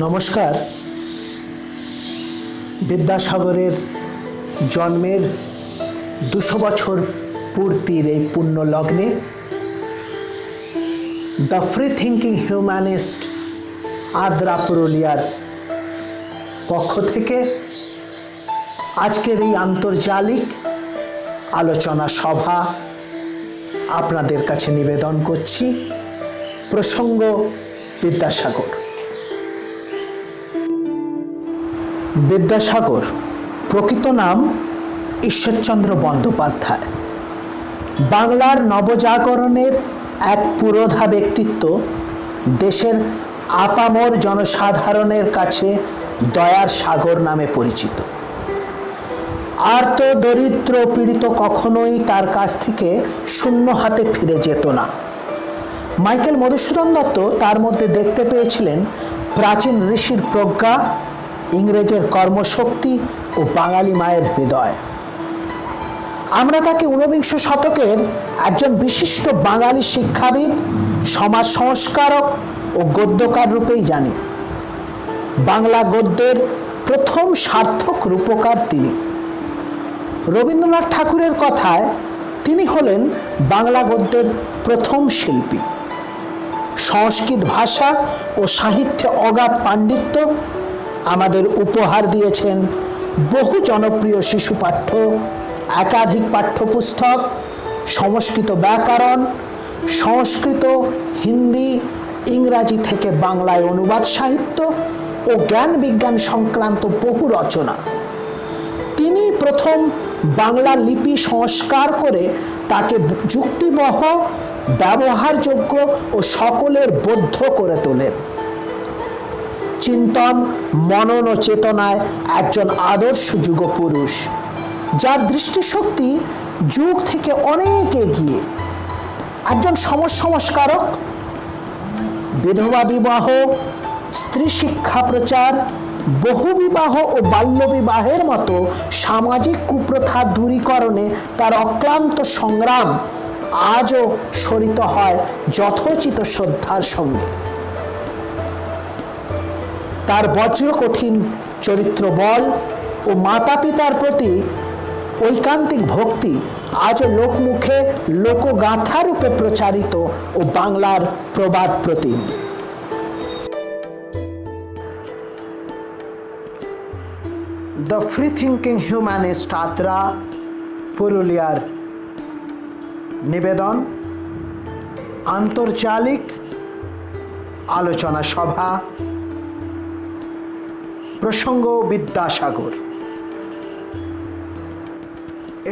নমস্কার। বিদ্যাসাগরের জন্মের 200 বছর পূর্তির এই পুণ্য লগ্নে the free thinking humanist Adra পুরুলিয়ার পক্ষ থেকে আজকের এই আন্তর্জালিক আলোচনা সভা আপনাদের কাছে নিবেদন করছি। প্রসঙ্গ বিদ্যাসাগর। বিদ্যাসাগর প্রকৃত নাম ঈশ্বরচন্দ্র বন্দ্যোপাধ্যায়। বাংলার নবজাগরণের এক পুরোধা ব্যক্তিত্ব, দেশের আপামর জনসাধারণের কাছে দয়ার সাগর নামে পরিচিত। আর্ত দরিদ্র পীড়িত কখনোই তার কাছ থেকে শূন্য হাতে ফিরে যেত না। মাইকেল মধুসূদন দত্ত তার মধ্যে দেখতে পেয়েছিলেন প্রাচীন ঋষির প্রজ্ঞা, ইংরেজের কর্মশক্তি ও বাঙালি মায়ের হৃদয়। আমরা তাকে ঊনবিংশ শতকের একজন বিশিষ্ট বাঙালি শিক্ষাবিদ, সমাজ সংস্কারক ও গদ্যকার রূপেই জানি। বাংলা গদ্যের প্রথম সার্থক রূপকার তিনি। রবীন্দ্রনাথ ঠাকুরের কথায় তিনি হলেন বাংলা গদ্যের প্রথম শিল্পী। সংস্কৃত ভাষা ও সাহিত্যে অগাধ পাণ্ডিত্য আমাদের উপহার দিয়েছেন বহু জনপ্রিয় শিশু পাঠ্য, একাধিক পাঠ্যপুস্তক, সংস্কৃত ব্যাকরণ, সংস্কৃত, হিন্দি, ইংরাজি থেকে বাংলায় অনুবাদ সাহিত্য ও জ্ঞান বিজ্ঞান সংক্রান্ত বহু রচনা। তিনি প্রথম বাংলা লিপি সংস্কার করে তাকে যুক্তিবহ, ব্যবহারযোগ্য ও সকলের বোধ্য করে তোলেন। চিন্তন, মনন ও চেতনায় একজন আদর্শ যুগপুরুষ, যার দৃষ্টিশক্তি যুগ থেকে অনেক এগিয়ে। একজন সমাজ সংস্কারক, বিধবা বিবাহ, স্ত্রী শিক্ষা প্রচার, বহুবিবাহ ও বাল্যবিবাহের মতো সামাজিক কুপ্রথা দূরীকরণে তার অক্লান্ত সংগ্রাম আজও স্মরিত হয় যথোচিত শ্রদ্ধার সঙ্গে। তার বজ্র কঠিন চরিত্র বল ও মাতা পিতার প্রতি ঐকান্তিক ভক্তি আজও লোকমুখে লোকগাথা রূপে প্রচারিত ও বাংলার প্রবাদ প্রতিম। The free thinking humanist Adra পুরুলিয়ার নিবেদন আন্তর্জালিক আলোচনা সভা, প্রসঙ্গ বিদ্যাসাগর।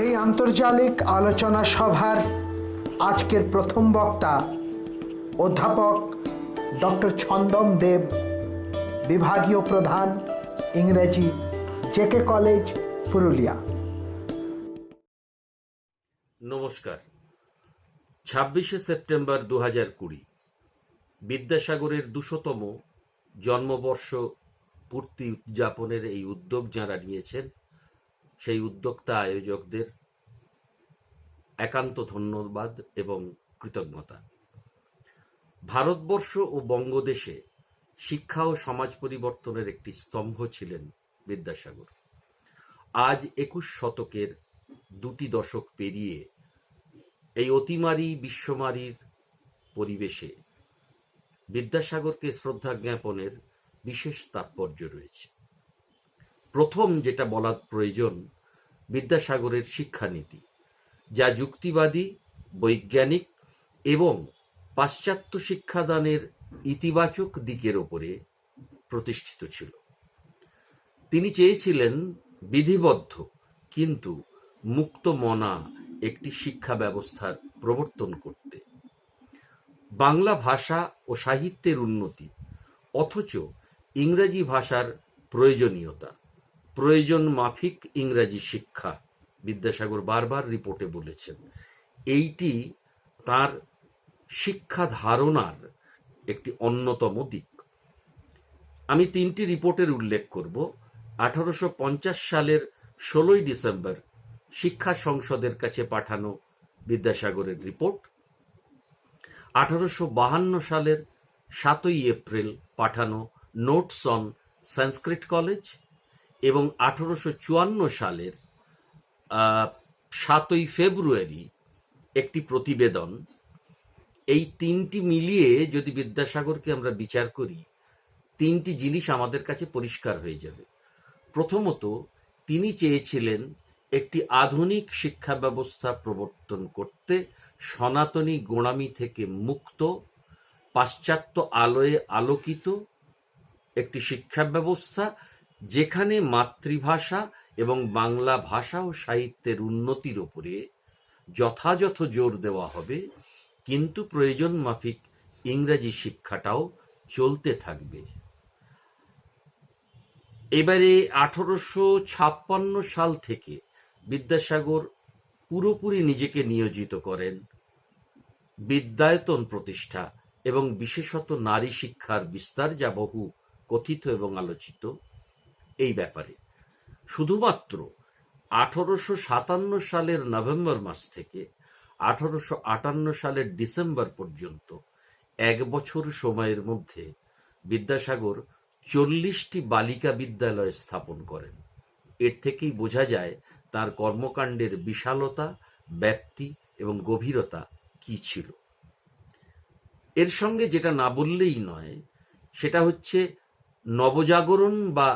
এই আন্তর্জালিক আলোচনা সভার আজকের প্রথম বক্তা অধ্যাপক ডক্টর ছন্দম দেব, বিভাগীয় প্রধান, ইংরেজি, জেকে কলেজ, পুরুলিয়া। নমস্কার। 26শে সেপ্টেম্বর 2020 বিদ্যাসাগরের 200তম জন্মবর্ষ পূর্তি উদযাপনের এই উদ্যোগ যাঁরা নিয়েছেন, সেই উদ্যোক্তা আয়োজকদের একান্ত ধন্যবাদ এবং কৃতজ্ঞতা। ভারতবর্ষ ও বঙ্গদেশে শিক্ষা ও সমাজ পরিবর্তনের একটি স্তম্ভ ছিলেন বিদ্যাসাগর। আজ 21 শতকের 2 দশক পেরিয়ে এই অতিমারী বিশ্বমারীর পরিবেশে বিদ্যাসাগরকে শ্রদ্ধা জ্ঞাপনের বিশেষ তাৎপর্য রয়েছে। প্রথম যেটা বলা প্রয়োজন, বিদ্যাসাগরের শিক্ষানীতি, যা যুক্তিবাদী, বৈজ্ঞানিক এবং পাশ্চাত্য শিক্ষাদানের ইতিবাচক দিকের ওপরে প্রতিষ্ঠিত ছিল। তিনি চেয়েছিলেন বিধিবদ্ধ কিন্তু মুক্ত মনা একটি শিক্ষা ব্যবস্থার প্রবর্তন করতে। বাংলা ভাষা ও সাহিত্যের উন্নতি, অথচ ইংরাজি ভাষার প্রয়োজনীয়তা, প্রয়োজন মাফিক ইংরাজি শিক্ষা, বিদ্যাসাগর বারবার রিপোর্টে বলেছেন। এইটি তার শিক্ষা ধারণার একটি অন্যতম দিক। আমি 3টি রিপোর্টের উল্লেখ করব। 1850 সালের 16ই ডিসেম্বর শিক্ষা সংসদের কাছে পাঠানো বিদ্যাসাগরের রিপোর্ট, 1852 সালের 7ই এপ্রিল পাঠানো নোটস অন সংস্কৃত কলেজ এবং 1854 সালের 7ই ফেব্রুয়ারি একটি প্রতিবেদন, এই তিনটি মিলিয়ে যদি বিদ্যাসাগরকে আমরা বিচার করি, তিনটি জিনিস আমাদের কাছে পরিষ্কার হয়ে যাবে। প্রথমত, তিনি চেয়েছিলেন একটি আধুনিক শিক্ষা ব্যবস্থা প্রবর্তন করতে, সনাতনী গোঁড়ামি থেকে মুক্ত, পাশ্চাত্য আলোয় আলোকিত একটি শিক্ষা ব্যবস্থা, যেখানে মাতৃভাষা এবং বাংলা ভাষা ও সাহিত্যের উন্নতির উপরে যথাযথ জোর দেওয়া হবে, কিন্তু প্রয়োজন মাফিক ইংরেজি শিক্ষাটাও চলতে থাকবে। এবারে 1856 সাল থেকে বিদ্যাসাগর পুরোপুরি নিজেকে নিয়োজিত করেন বিদ্যায়তন প্রতিষ্ঠা এবং বিশেষত নারী শিক্ষার বিস্তার, যা বহু কথিত এবং আলোচিত এই ব্যাপারে। শুধুমাত্র 1857 সালের নভেম্বর মাস থেকে 1858 সালের ডিসেম্বর পর্যন্ত 1 বছর সময়ের মধ্যে বিদ্যাসাগর 40টি বালিকা বিদ্যালয় স্থাপন করেন। এর থেকেই বোঝা যায় তার কর্মকাণ্ডের বিশালতা, ব্যাপ্তি এবং গভীরতা কি ছিল। এর সঙ্গে যেটা না বললেই নয়, সেটা হচ্ছে নবজাগরণ বা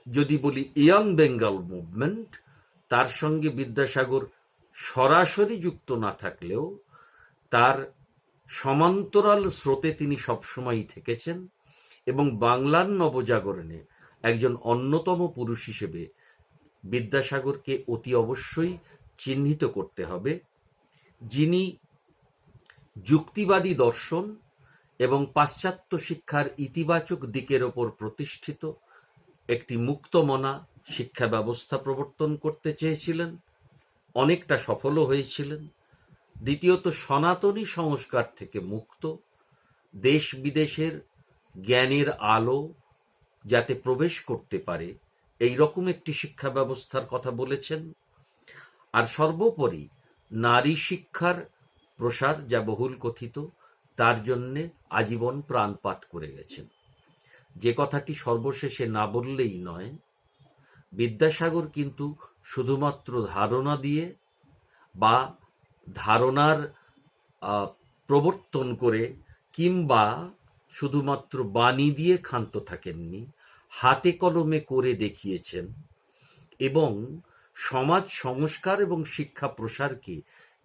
যদি বলি ইয়ং বেঙ্গল মুভমেন্ট, তার সঙ্গে বিদ্যাসাগর সরাসরি যুক্ত না থাকলেও তার সমান্তরাল স্রোতে তিনি সবসময়ই থেকেছেন এবং বাংলার নবজাগরণে একজন অন্যতম পুরুষ হিসেবে বিদ্যাসাগরকে অতি অবশ্যই চিহ্নিত করতে হবে, যিনি যুক্তিবাদী দর্শন এবং পাশ্চাত্য শিক্ষার ইতিবাচক দিকের ওপর প্রতিষ্ঠিত একটি মুক্তমনা শিক্ষা ব্যবস্থা প্রবর্তন করতে চেয়েছিলেন, অনেকটা সফলও হয়েছিলেন। দ্বিতীয়ত, সনাতনী সংস্কার থেকে মুক্ত, দেশ বিদেশের জ্ঞানের আলো যাতে প্রবেশ করতে পারে এই রকম একটি শিক্ষা ব্যবস্থার কথা বলেছেন। আর সর্বোপরি নারী শিক্ষার প্রসার, যা বহুল কথিত, তার জন্যে আজীবন প্রাণপাত করে গেছেন। যে কথাটি সর্বশেষে না বললেই নয়, বিদ্যাসাগর কিন্তু শুধুমাত্র ধারণা দিয়ে বা ধারণার প্রবর্তন করে কিংবা শুধুমাত্র বাণী দিয়ে ক্ষান্ত থাকেননি, হাতে কলমে করে দেখিয়েছেন এবং সমাজ সংস্কার এবং শিক্ষা প্রসারকে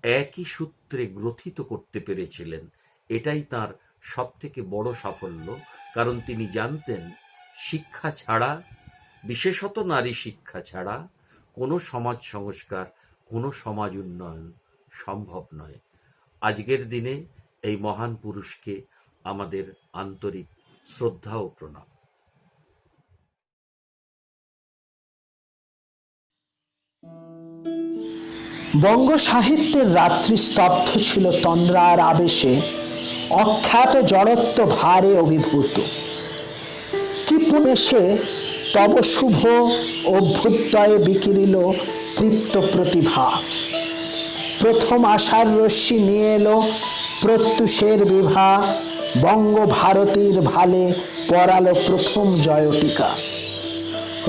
একই সূত্রে গ্রথিত করতে পেরেছিলেন। এটাই তার সবথেকে বড় সাফল্য, কারণ তিনি জানতেন শিক্ষা ছাড়া, বিশেষত নারী শিক্ষা ছাড়া, কোনো সমাজ সংস্কার, কোনো সমাজ উন্নয়ন সম্ভব নয়। আজকের দিনে এই মহান পুরুষকে আমাদের আন্তরিক শ্রদ্ধা ও প্রণাম। বঙ্গ সাহিত্যের রাত্রি স্তব্ধ ছিল তন্দ্রার আবেশে, অখ্যাত জড়ত্ব ভারে অভিভূত। কি পুমেশে তব শুভ অভ্যুদয়ে বিকিরিল তৃপ্ত প্রতিভা। প্রথম আশার রশ্মি নিয়ে এলো প্রত্যুষের বিভা, বঙ্গ ভারতীর ভালে পরালো প্রথম জয়টিকা।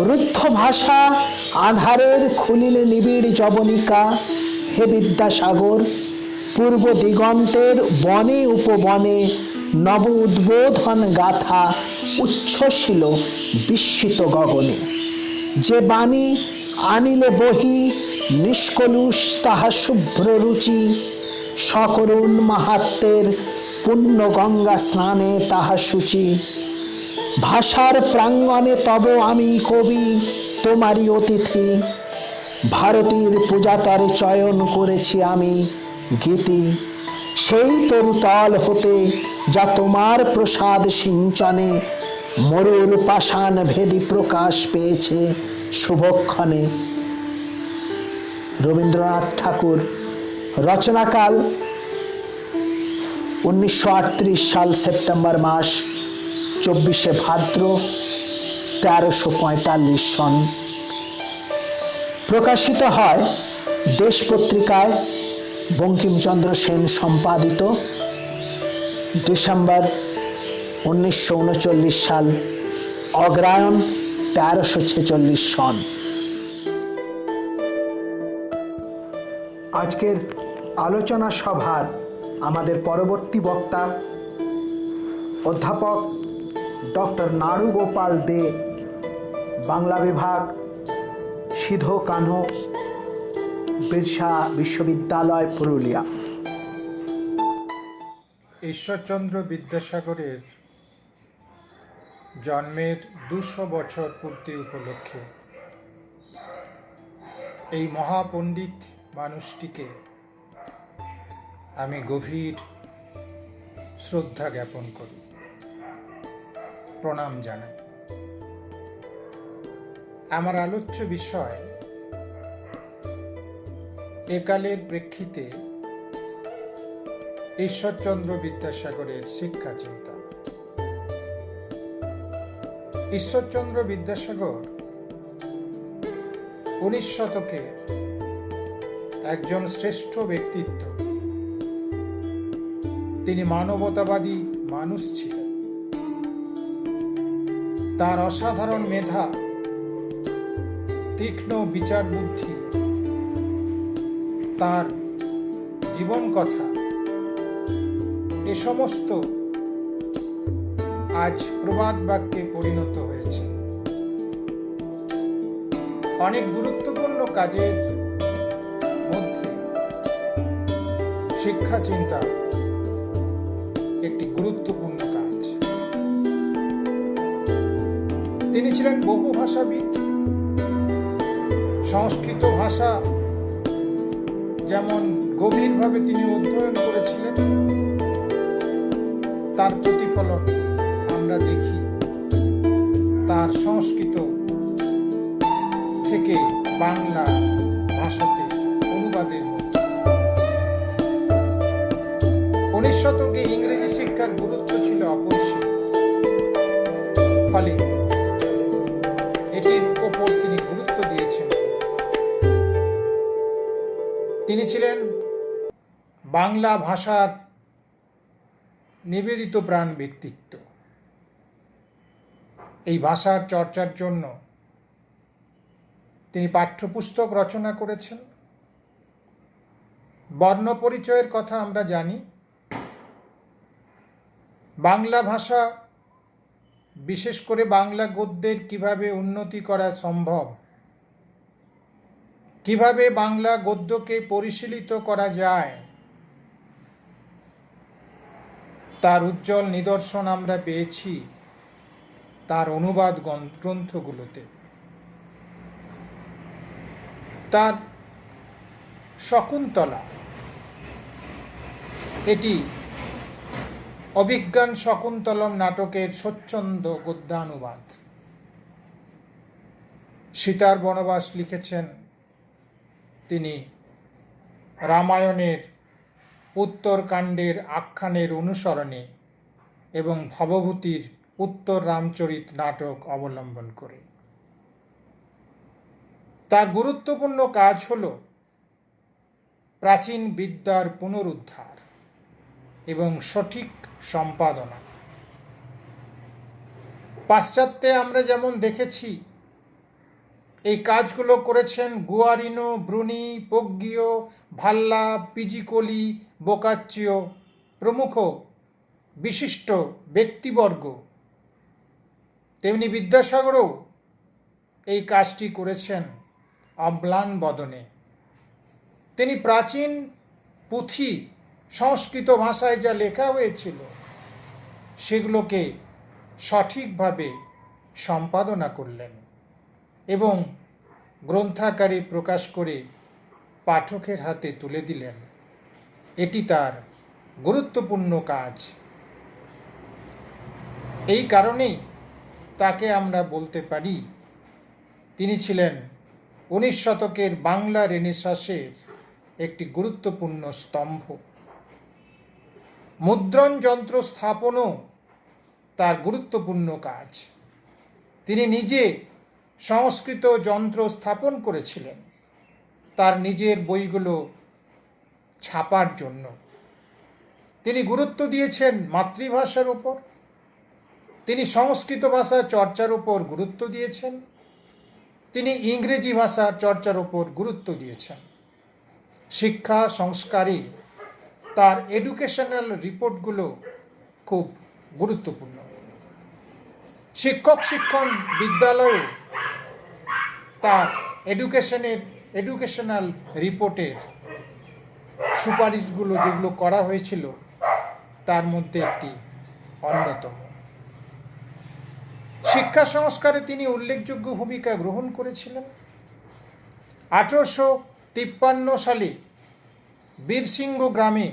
রুদ্ধ ভাষা আধারের খুলিলে নিবিড় জবনিকা। হে বিদ্যাসাগর, পূর্ব দিগন্তের বনে উপবনে নব উদ্বোধন গাথা উচ্ছ্বসিল বিস্মিত গগনে। যে বাণী আনিলে বহি নিষ্কলুষ তাহা শুভ্র রুচি, সকরুণ মাহাত্মের পুণ্য গঙ্গা স্নানে তাহা সূচি। ভাষার প্রাঙ্গণে তব আমি কবি, তোমারই অতিথি। ভারতীর পূজাতরে চয়ন করেছি আমি গীতি। সেই তরুতল হতে যা তোমার প্রসাদ সিঞ্চনে মরুর পাষাণ ভেদি প্রকাশ পেয়েছে শুভক্ষণে। রবীন্দ্রনাথ ঠাকুর, রচনাকাল 1938 সাল সেপ্টেম্বর মাস, 24শে ভাদ্র 1345 সন। প্রকাশিত হয় দেশ পত্রিকায়, বঙ্কিমচন্দ্র সেন সম্পাদিত, ডিসেম্বর 1939 সাল, অগ্রহায়ণ 1346 সন। আজকের আলোচনা সভার আমাদের পরবর্তী বক্তা অধ্যাপক ডক্টর নাড়ুগোপাল দে, বাংলা বিভাগ, সিধো কানহো বিরসা বিশ্ববিদ্যালয়, পুরুলিয়া। ঈশ্বরচন্দ্র বিদ্যাসাগরের জন্মের 200 বছর পূর্তি উপলক্ষে এই মহাপণ্ডিত মানুষটিকে আমি গভীর শ্রদ্ধা জ্ঞাপন করি, প্রণাম জানাই। আমার আলোচ্য বিষয় একালের প্রেক্ষিতে ঈশ্বরচন্দ্র বিদ্যাসাগরের শিক্ষা চিন্তা। ঈশ্বরচন্দ্র বিদ্যাসাগর 19 শতকের একজন শ্রেষ্ঠ ব্যক্তিত্ব। তিনি মানবতাবাদী মানুষ ছিলেন। তার অসাধারণ মেধা, তীক্ষ্ণ বিচার বুদ্ধি, তার জীবন কথা, এ সমস্ত আজ প্রবাদ বাক্যে পরিণত হয়েছে। অনেক গুরুত্বপূর্ণ কাজের মধ্যে শিক্ষা চিন্তা একটি গুরুত্বপূর্ণ কাজ। তিনি ছিলেন বহু ভাষাবিদ। সংস্কৃত ভাষা যেমন গভীরভাবে তিনি অধ্যয়ন করেছিলেন, তার প্রতিফলন আমরা দেখি তার সংস্কৃত থেকে বাংলা ভাষাতে অনুবাদের মধ্যে। 19 শতকে ইংরেজি শিক্ষার গুরুত্ব ছিল অপরিসীম। ফলে এটির উপর তিনি গুরুত্ব দিয়েছেন। তিনি ছিলেন বাংলা ভাষার নিবেদিত প্রাণ ব্যক্তিত্ব। এই ভাষার চর্চার জন্য তিনি পাঠ্যপুস্তক রচনা করেছেন। বর্ণ পরিচয়ের কথা আমরা জানি। বাংলা ভাষা, বিশেষ করে বাংলা গদ্যের কিভাবে উন্নতি করা সম্ভব, কিভাবে বাংলা গদ্যকে পরিশীলিত করা যায়, তার উজ্জ্বল নিদর্শন আমরা পেয়েছি তার অনুবাদ গ্রন্থগুলোতে। তার শকুন্তলা, এটি অভিজ্ঞান শকুন্তলম নাটকের স্বচ্ছন্দ গদ্যানুবাদ। সীতার বনবাস লিখেছেন তিনি রামায়ণের উত্তরকাণ্ডের আখ্যানের অনুসরণে এবং ভবভূতির উত্তর রামচরিত নাটক অবলম্বন করে। তার গুরুত্বপূর্ণ কাজ হল প্রাচীন বিদ্যার পুনরুদ্ধার এবং সঠিক সম্পাদনা। পাশ্চাত্যে আমরা যেমন দেখেছি এই কাজগুলো করেছেন গুয়ারিনো, ব্রুনি, পোগ্গিও, ভাল্লা, পিজিকোলি, বোকাচ্চিও প্রমুখ বিশিষ্ট ব্যক্তিবর্গ। তেমনি বিদ্যাসাগরও এই কাজটি করেছেন অম্লান বদনে। তিনি প্রাচীন পুঁথি সংস্কৃত ভাষায় যা লেখা হয়েছিল সেগুলোকে সঠিকভাবে সম্পাদনা করলেন এবং গ্রন্থাকারে প্রকাশ করে পাঠকের হাতে তুলে দিলেন। এটি তার গুরুত্বপূর্ণ কাজ। এই কারণেই তাকে আমরা বলতে পারি তিনি ছিলেন 19 শতকের বাংলা রেনেসাঁসের একটি গুরুত্বপূর্ণ স্তম্ভ। মুদ্রণ যন্ত্র স্থাপনও তার গুরুত্বপূর্ণ কাজ। তিনি নিজে সংস্কৃত যন্ত্র স্থাপন করেছিলেন তার নিজের বইগুলো ছাপার জন্য। তিনি গুরুত্ব দিয়েছেন মাতৃভাষার উপর তিনি সংস্কৃত ভাষা চর্চার উপর গুরুত্ব দিয়েছেন, তিনি ইংরেজি ভাষার চর্চার উপর গুরুত্ব দিয়েছেন। শিক্ষা সংস্কারে তার এডুকেশনাল রিপোর্টগুলো খুব গুরুত্বপূর্ণ। শিক্ষণ বিদ্যালয়ে তার এডুকেশনাল রিপোর্টের সুপারিশগুলো যেগুলো করা হয়েছিল তার মধ্যে একটি অন্যতম। শিক্ষা সংস্কারে তিনি উল্লেখযোগ্য ভূমিকা গ্রহণ করেছিলেন। 1853 সালে বীরসিংহ গ্রামে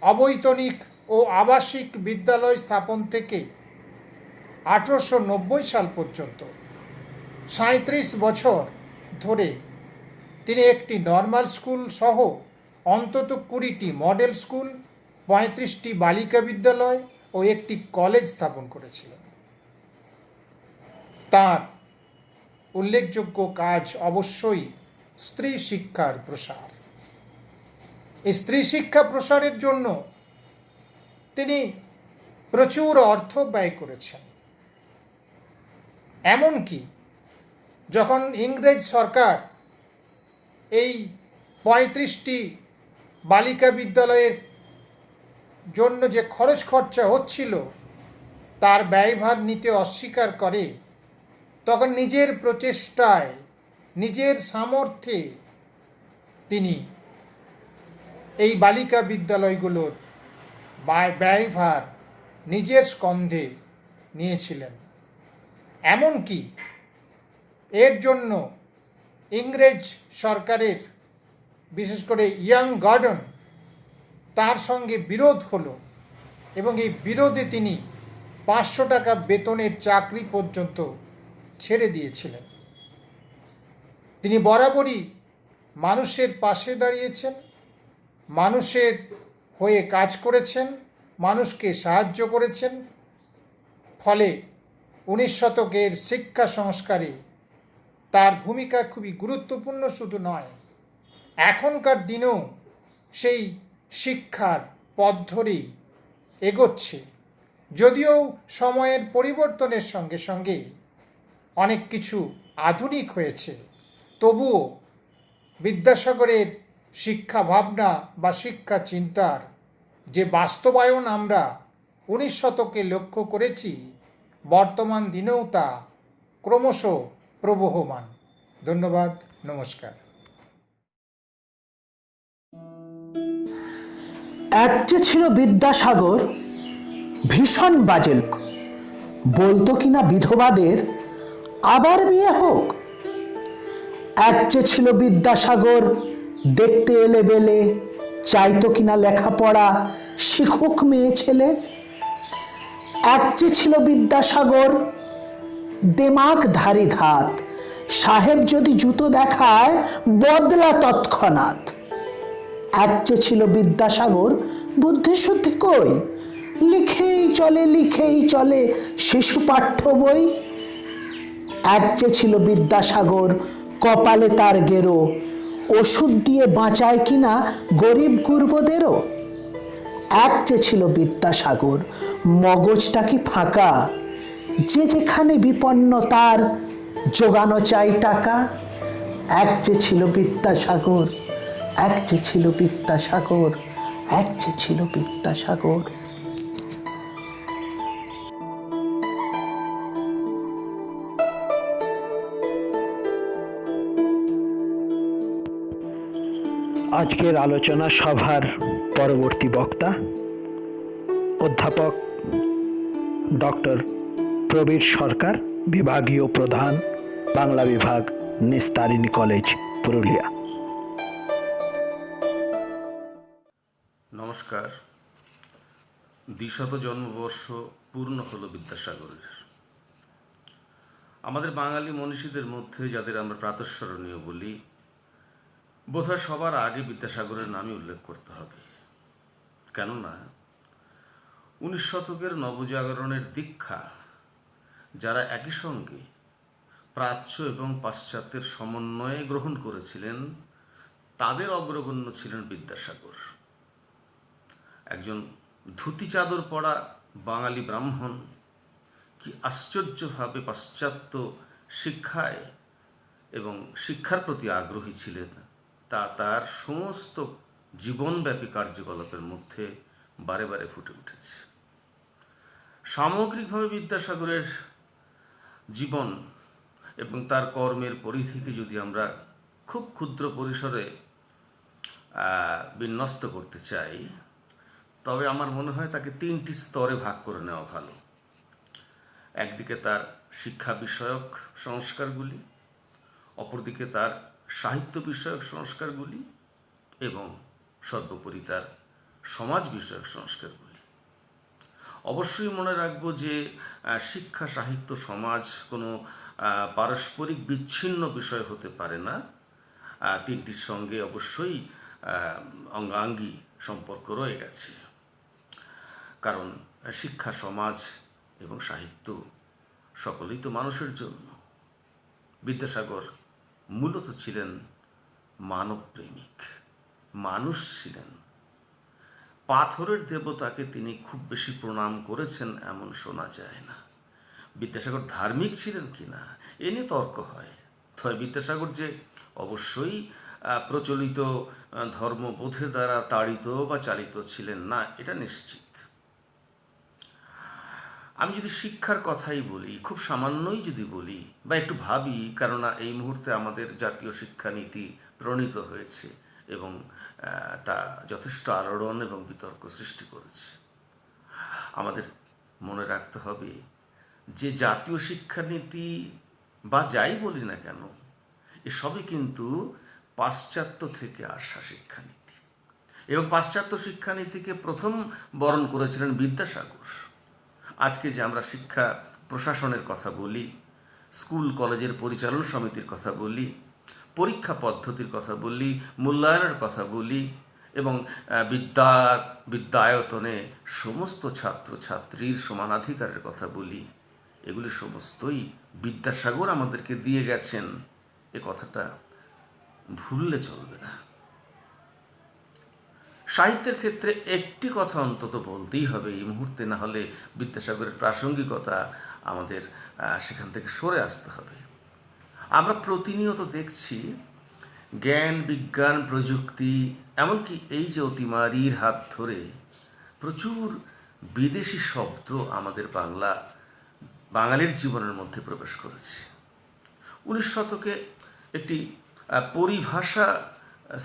অবৈতনিক ও আবাসিক বিদ্যালয় স্থাপন থেকে 1890 সাল পর্যন্ত 37 বছর ধরে তিনি একটি নর্মাল স্কুল সহ অন্তত 20টি মডেল স্কুল, 35টি বালিকা বিদ্যালয় ও একটি কলেজ স্থাপন করেছিলেন। তার উল্লেখযোগ্য কাজ অবশ্যই স্ত্রী শিক্ষার প্রসার। এই স্ত্রী শিক্ষা প্রসারের জন্য তিনি প্রচুর অর্থ ব্যয় করেছেন। এমনকি যখন ইংরেজ সরকার এই 35টি বালিকা বিদ্যালয়ের জন্য যে খরচ খরচা হচ্ছিল তার ব্যয়ভার নিতে অস্বীকার করে, তখন নিজের প্রচেষ্টায় নিজের সামর্থ্যে তিনি এই বালিকা বিদ্যালয়গুলোর ব্যয়ভার নিজের স্কন্ধে নিয়েছিলেন। এমনকি এর জন্য ইংরেজ সরকারের বিশেষ করে ইয়াং গার্ডন তার সঙ্গে বিরোধ হলো এবং এই বিরোধে তিনি 500 টাকা বেতনের চাকরি পর্যন্ত ছেড়ে দিয়েছিলেন। তিনি বরাবরই মানুষের পাশে দাঁড়িয়েছেন, মানুষের হয়ে কাজ করেছেন, মানুষকে সাহায্য করেছেন। ফলে 19 শতকের শিক্ষা সংস্কারে তার ভূমিকা খুবই গুরুত্বপূর্ণ শুধু নয়, এখনকার দিনেও সেই শিক্ষার পথ ধরেই এগোচ্ছে। যদিও সময়ের পরিবর্তনের সঙ্গে সঙ্গে অনেক কিছু আধুনিক হয়েছে, তবুও বিদ্যাসাগরের শিক্ষা ভাবনা বা শিক্ষা চিন্তার যে বাস্তবায়ন আমরা 19 শতকে লক্ষ্য করেছি, বর্তমান দিনেও তা ক্রমশ প্রবহমান। ধন্যবাদ, নমস্কার। এক যে ছিল বিদ্যাসাগর, ভীষণ বাজে লোক, বলতো কিনা বিধবাদের আবার বিয়ে হোক। এক যে ছিল বিদ্যাসাগর, দেখতে এলে বেলে, চাইতো কিনা লেখাপড়া শিখুক মেয়ে ছেলে। এক যে ছিল বিদ্যাসাগর, দেমাগ ধারি ধাত, সাহেব যদি জুতো দেখায় বদলা তৎক্ষণাৎ। এক যে ছিল বিদ্যাসাগর, বুদ্ধি শুদ্ধি কই, লিখেই চলে শিশু পাঠ্য বই। এক যে ছিল বিদ্যাসাগর, কপালে তার গেরো, ওষুধ দিয়ে বাঁচায় কিনা গরিব গুরবদেরও। এক যে ছিল বিদ্যাসাগর, মগজটা কি ফাঁকা, যে যেখানে বিপন্ন তার জোগানো চাই টাকা। এক যে ছিল বিদ্যাসাগর, এক যে ছিল বিদ্যাসাগর, এক যে ছিল বিদ্যাসাগর। আজকের আলোচনা সভার পরবর্তী বক্তা অধ্যাপক ডক্টর প্রবীর সরকার, বিভাগীয় প্রধান, বাংলা বিভাগ, নিস্তারিণী কলেজ, পুরুলিয়া। নমস্কার। 200 জন্মবর্ষ পূর্ণ হলো বিদ্যাসাগরের। আমাদের বাঙালি মনীষীদের মধ্যে যাদের আমরা প্রাতঃস্মরণীয় বলি, বোধহয় সবার আগে বিদ্যাসাগরের নামই উল্লেখ করতে হবে। কেননা 19 শতকের নবজাগরণের দীক্ষা যারা একই সঙ্গে প্রাচ্য এবং পাশ্চাত্যের সমন্বয়ে গ্রহণ করেছিলেন, তাদের অগ্রগণ্য ছিলেন বিদ্যাসাগর। একজন ধুতি চাদর পরা বাঙালি ব্রাহ্মণ, কি আশ্চর্যভাবে পাশ্চাত্য শিক্ষায় এবং শিক্ষার প্রতি আগ্রহী ছিলেন তা তার সমস্ত জীবনব্যাপী কার্যকলাপের মধ্যে বারে বারে ফুটে উঠেছে। সামগ্রিকভাবে বিদ্যাসাগরের জীবন এবং তার কর্মের পরিধিকে যদি আমরা খুব ক্ষুদ্র পরিসরে বিন্যস্ত করতে চাই, তবে আমার মনে হয় তাকে 3টি স্তরে ভাগ করে নেওয়া ভালো। একদিকে তার শিক্ষা বিষয়ক সংস্কারগুলি, অপরদিকে তার সাহিত্য বিষয়ক সংস্কারগুলি এবং সর্বোপরি তার সমাজ বিষয়ক সংস্কারগুলি। অবশ্যই মনে রাখবো যে শিক্ষা, সাহিত্য, সমাজ কোনো পারস্পরিক বিচ্ছিন্ন বিষয় হতে পারে না। 3টির সঙ্গে অবশ্যই অঙ্গাঙ্গী সম্পর্ক রয়ে গেছে, কারণ শিক্ষা, সমাজ এবং সাহিত্য সকলেই তো মানুষের জন্য। বিদ্যাসাগর মূলত ছিলেন মানবপ্রেমিক, মানুষ ছিলেন। পাথরের দেবতাকে তিনি খুব বেশি প্রণাম করেছেন এমন শোনা যায় না। বিদ্যাসাগর ধার্মিক ছিলেন কি না এ নিয়ে তর্ক হয়। তবে বিদ্যাসাগর যে অবশ্যই প্রচলিত ধর্মবোধের দ্বারা তাড়িত বা চালিত ছিলেন না, এটা নিশ্চিত। আমি যদি শিক্ষার কথাই বলি, খুব সামান্যই যদি বলি বা একটু ভাবি, কেননা এই মুহূর্তে আমাদের জাতীয় শিক্ষানীতি প্রণীত হয়েছে এবং তা যথেষ্ট আলোড়ন এবং বিতর্ক সৃষ্টি করেছে। আমাদের মনে রাখতে হবে যে জাতীয় শিক্ষানীতি বা যাই বলি না কেন, এসবই কিন্তু পাশ্চাত্য থেকে আসা শিক্ষানীতি, এবং পাশ্চাত্য শিক্ষানীতিকে প্রথম বরণ করেছিলেন বিদ্যাসাগর। আজকে যে আমরা শিক্ষা প্রশাসনের কথা বলি, স্কুল কলেজের পরিচালন সমিতির কথা বলি, পরীক্ষা পদ্ধতির কথা বলি, মূল্যায়নের কথা বলি এবং বিদ্যায়তনে সমস্ত ছাত্রছাত্রীর সমানাধিকারের কথা বলি, এগুলি সমস্তই বিদ্যাসাগর আমাদেরকে দিয়ে গেছেন। এ কথাটা ভুললে চলবে না। সাহিত্যের ক্ষেত্রে একটি কথা অন্তত বলতেই হবে এই মুহূর্তে, না হলে বিদ্যাসাগরের প্রাসঙ্গিকতা আমাদের সেখান থেকে সরে আসতে হবে। আমরা প্রতিনিয়ত দেখছি জ্ঞান, বিজ্ঞান, প্রযুক্তি, এমনকি এই যে অতিমারীর হাত ধরে প্রচুর বিদেশি শব্দ আমাদের বাঙালির জীবনের মধ্যে প্রবেশ করেছে। 19 শতকে একটি পরিভাষা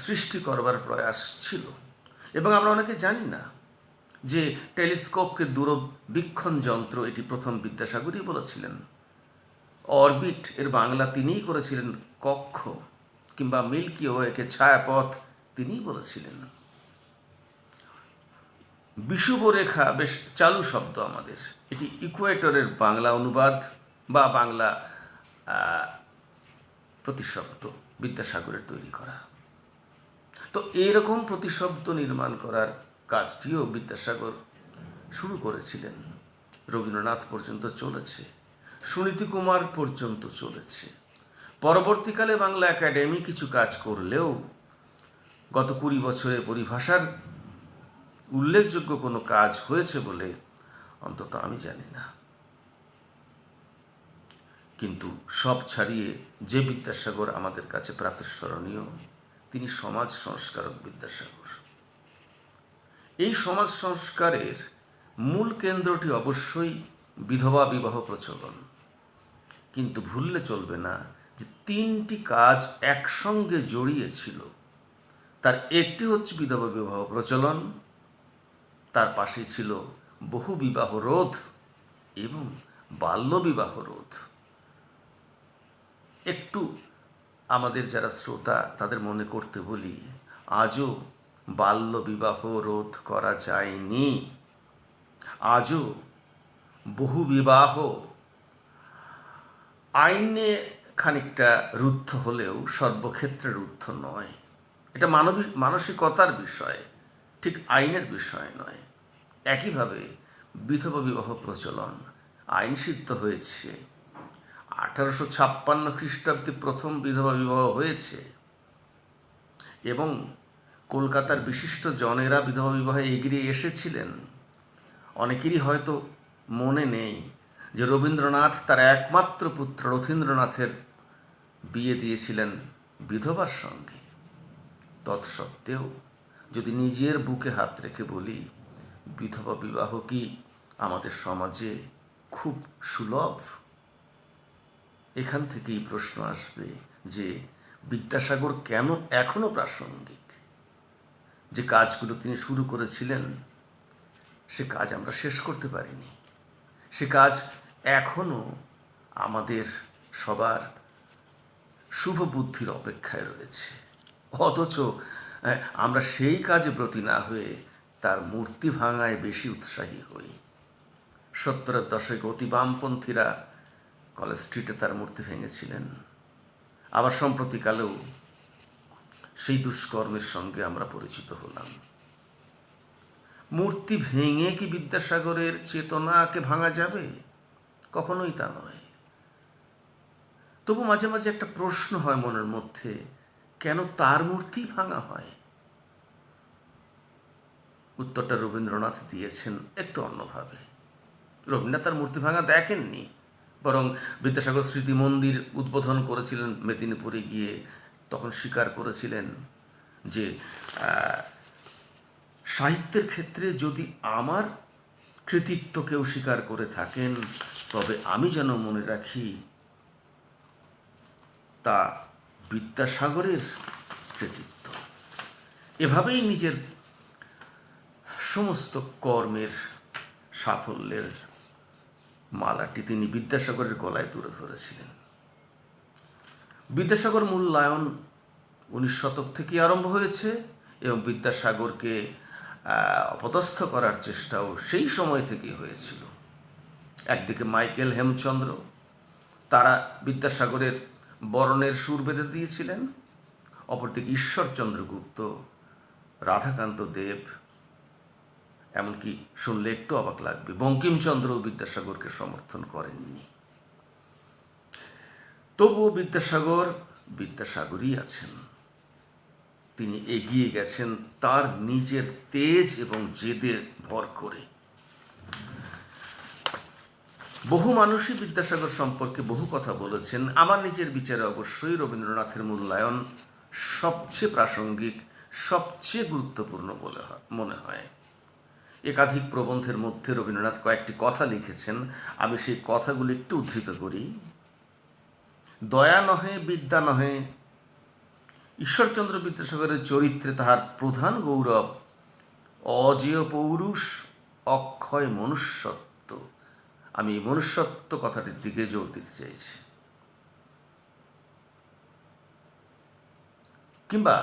সৃষ্টি করবার প্রয়াস ছিল, এবং আমরা অনেকে জানি না যে টেলিস্কোপকে দূরবীক্ষণ যন্ত্র এটি প্রথম বিদ্যাসাগরই বলেছিলেন। অরবিট এর বাংলা তিনিই করেছিলেন কক্ষ, কিংবা মিল্কি ওয়েকে ছায়াপথ তিনিই বলেছিলেন। বিষুবরেখা বেশ চালু শব্দ আমাদের, এটি ইকুয়েটরের বাংলা অনুবাদ বা বাংলা প্রতিশব্দ বিদ্যাসাগরের তৈরি করা। তো এইরকম প্রতিশব্দ নির্মাণ করার কাজটিও বিদ্যাসাগর শুরু করেছিলেন। রবীন্দ্রনাথ পর্যন্ত চলেছে, সুনীতি কুমার পর্যন্ত চলেছে। পরবর্তীকালে বাংলা একাডেমি কিছু কাজ করলেও গত 20 বছরে পরিভাষার উল্লেখযোগ্য কোনো কাজ হয়েছে বলে অন্তত আমি জানি না। কিন্তু সব ছাড়িয়ে যে বিদ্যাসাগর আমাদের কাছে প্রাতঃস্মরণীয়, তিনি সমাজ সংস্কারক বিদ্যাসাগর। এই সমাজ সংস্কারের মূল কেন্দ্রটি অবশ্যই বিধবা বিবাহ প্রচলন, কিন্তু ভুললে চলবে না যে 3টি কাজ একসঙ্গে জড়িয়ে ছিল। তার একটি হচ্ছে বিধবা বিবাহ প্রচলন, তার পাশেই ছিল বহু বিবাহ রোধ এবং বাল্য বিবাহ রোধ। একটু আমাদের যারা শ্রোতা তাদের মনে করতে বলি, আজও বাল্য বিবাহ রোধ করা যায়নি। আজও বহু বিবাহ আইনে খানিকটা রুদ্ধ হলেও সর্বক্ষেত্রে রুদ্ধ নয়। এটা মানসিকতার বিষয়, ঠিক আইনের বিষয় নয়। একইভাবে বিধবা বিবাহ প্রচলন আইনসিদ্ধ হয়েছে। 1856 খ্রিস্টাব্দে প্রথম বিধবা বিবাহ হয়েছে, এবং কলকাতার বিশিষ্ট জনেরা বিধবা বিবাহে এগিয়ে এসেছিলেন। অনেকেরই হয়তো মনে নেই যে রবীন্দ্রনাথ তার একমাত্র পুত্র রথীন্দ্রনাথের বিয়ে দিয়েছিলেন বিধবার সঙ্গে। তৎসত্ত্বেও যদি নিজের বুকে হাত রেখে বলি, বিধবা বিবাহ কি আমাদের সমাজে খুব সুলভ? এখান থেকেই প্রশ্ন আসবে যে বিদ্যাসাগর কেন এখনো প্রাসঙ্গিক। যে কাজগুলো তিনি শুরু করেছিলেন সে কাজ আমরা শেষ করতে পারিনি, সে কাজ এখনো আমাদের সবার শুভ বুদ্ধির অপেক্ষায় রয়েছে। অথচ আমরা সেই কাজে ব্রতী না হয়ে তার মূর্তি ভাঙায় বেশি উৎসাহী হই। 70-এর দশকে অতি বামপন্থীরা কলেজ স্ট্রিটে তার মূর্তি ভেঙেছিলেন। আবার সম্প্রতিকালেও সেই দুষ্কর্মের সঙ্গে আমরা পরিচিত হলাম। মূর্তি ভেঙে কি বিদ্যাসাগরের চেতনাকে ভাঙা যাবে? কখনোই তা নয়। তবু মাঝে মাঝে একটা প্রশ্ন হয় মনের মধ্যে, কেন তার মূর্তি ভাঙা হয়? উত্তরটা রবীন্দ্রনাথ দিয়েছেন একটু অন্যভাবে। রবীন্দ্রনাথ তার মূর্তি ভাঙা দেখেননি, বরং বিদ্যাসাগর স্মৃতি মন্দির উদ্বোধন করেছিলেন মেদিনীপুরে গিয়ে। তখন স্বীকার করেছিলেন যে সাহিত্যের ক্ষেত্রে যদি আমার কৃতিত্ব কেউ স্বীকার করে থাকেন, তবে আমি যেন মনে রাখি তা বিদ্যাসাগরের কৃতিত্ব। এভাবেই নিজের সমস্ত কর্মের সাফল্যের মালাটি তিনি বিদ্যাসাগরের গলায় তুলে ধরেছিলেন। বিদ্যাসাগর মূল্যায়ন 19 শতক থেকে আরম্ভ হয়েছে এবং বিদ্যাসাগরকে অপদস্থ করার চেষ্টাও সেই সময় থেকেই হয়েছিল। একদিকে মাইকেল হেমচন্দ্র, তারা বিদ্যাসাগরের বরণের সুর বেঁধে দিয়েছিলেন। অপরদিকে ঈশ্বরচন্দ্র গুপ্ত, রাধাকান্ত দেব, এমনকি শুনলে একটু অবাক লাগবে বঙ্কিমচন্দ্রও বিদ্যাসাগরকে সমর্থন করেননি। তবুও বিদ্যাসাগরই আছেন। তিনি এগিয়ে গেছেন তার নিজের তেজ এবং জেদের ভর করে। বহু মানুষই বিদ্যাসাগর সম্পর্কে বহু কথা বলেছেন। আমার নিজের বিচারে অবশ্যই রবীন্দ্রনাথের মূল্যায়ন সবচেয়ে প্রাসঙ্গিক, সবচেয়ে গুরুত্বপূর্ণ বলে মনে হয়। একাধিক প্রবন্ধের মধ্যে রবীন্দ্রনাথ কয়েকটি কথা লিখেছেন, আমি সেই কথাগুলি একটু উদ্ধৃত করি। দয়া নহে, বিদ্যা নহে, ঈশ্বরচন্দ্র বিদ্যাসাগরের চরিত্রে তাহার প্রধান গৌরব অজেয় পৌরুষ, অক্ষয় মনুষ্যত্ব। আমি মনুষ্যত্ব কথাটির দিকে জোর দিতে চাইছি। কিংবা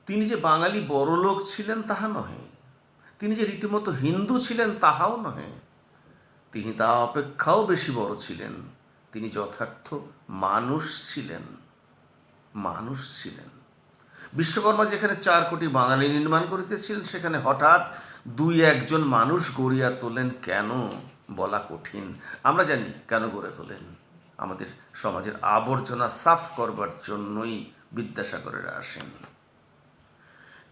তিনি যে বাঙালি বড়লোক ছিলেন তাহা নহে, তিনি যে রীতিমতো হিন্দু ছিলেন তাহাও নহে, তিনি তা অপেক্ষাও বেশি বড় ছিলেন। তিনি যথার্থ মানুষ ছিলেন। বিশ্বকর্মা যেখানে 4 কোটি বাঙালি নির্মাণ করিতেছিলেন, সেখানে হঠাৎ 2-1 মানুষ গড়িয়া তোলেন কেন বলা কঠিন। আমরা জানি কেন গড়ে তোলেন। আমাদের সমাজের আবর্জনা সাফ করবার জন্যই বিদ্যাসাগরেরা আসেন।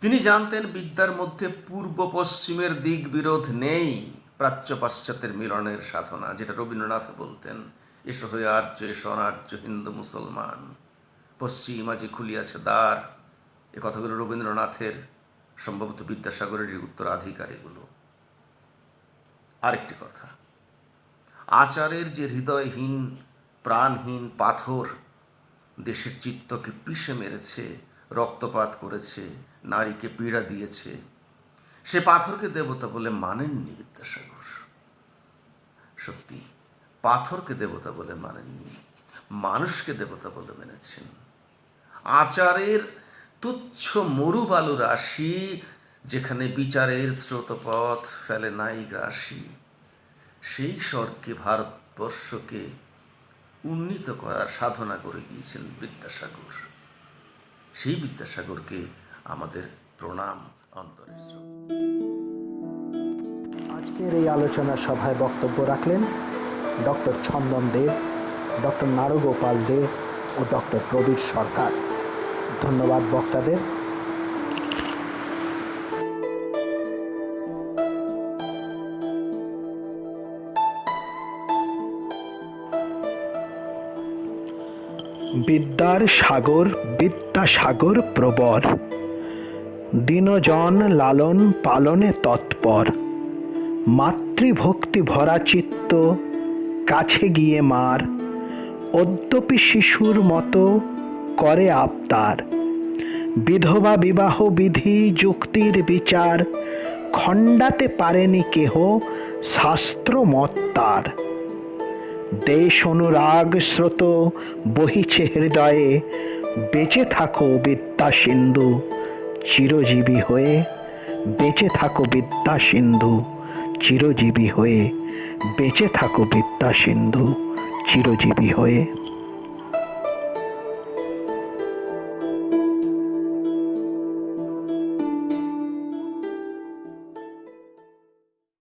তিনি জানতেন বিদ্যার মধ্যে পূর্ব পশ্চিমের দিক বিরোধ নেই, প্রাচ্য পাশ্চাত্যের মিলনের সাধনা, যেটা রবীন্দ্রনাথ বলতেন, এসো হয়ে আর্য, এসো অনার্য, হিন্দু মুসলমান, পশ্চিম আজি খুলিয়াছে দ্বার। এ কথাগুলো রবীন্দ্রনাথের, সম্ভবত বিদ্যাসাগরেরই উত্তরাধিকার এগুলো। আরেকটি কথা, আচারের যে হৃদয়হীন প্রাণহীন পাথর দেশের চিত্তকে পিষে মেরেছে, রক্তপাত করেছে, নারীকে পীড়া দিয়েছে, সে পাথরকে দেবতা বলে মানেননি বিদ্যাসাগর। সত্যি, পাথরকে দেবতা বলে মানেননি, মানুষকে দেবতা বলে মেনেছেন। আচারের তুচ্ছ মরুবালু রাশি, যেখানে বিচারের স্রোতপথ ফেলে নাই গ্রাসী, সেই স্বর্গে ভারতবর্ষকে উন্নীত করার সাধনা করে গিয়েছেন বিদ্যাসাগর। সেই বিদ্যাসাগরকে আমাদের প্রণাম, অন্তরের শ্রদ্ধা। আজকের এই আলোচনা সভায় বক্তব্য রাখলেন ডক্টর ছন্দন দেব, ডক্টর নারুগোপাল দে ও ডক্টর প্রবীর সরকার। ধন্যবাদ বক্তাদের। বিদ্যার সাগর বিদ্যাসাগর প্রবর, দীনজন লালন পালনে তৎপর, মাতৃভক্তি ভরা চিত্ত, কাছে গিয়ে মার অদ্যপি শিশুর মতো করে আবদার। বিধবা বিবাহ বিধি যুক্তির বিচার, খণ্ডাতে পারেনি কেহ শাস্ত্র মত তার। দেশ অনুরাগ স্রোত বহিছে হৃদয়ে, বেঁচে থাকো বিদ্যা সিন্ধু চিরজীবী হয়ে, বেঁচে থাকো বিদ্যা সিন্ধু চিরজীবী হয়ে, বেঁচে থাকো বিদ্যা সিন্ধু চিরজীবী হয়ে।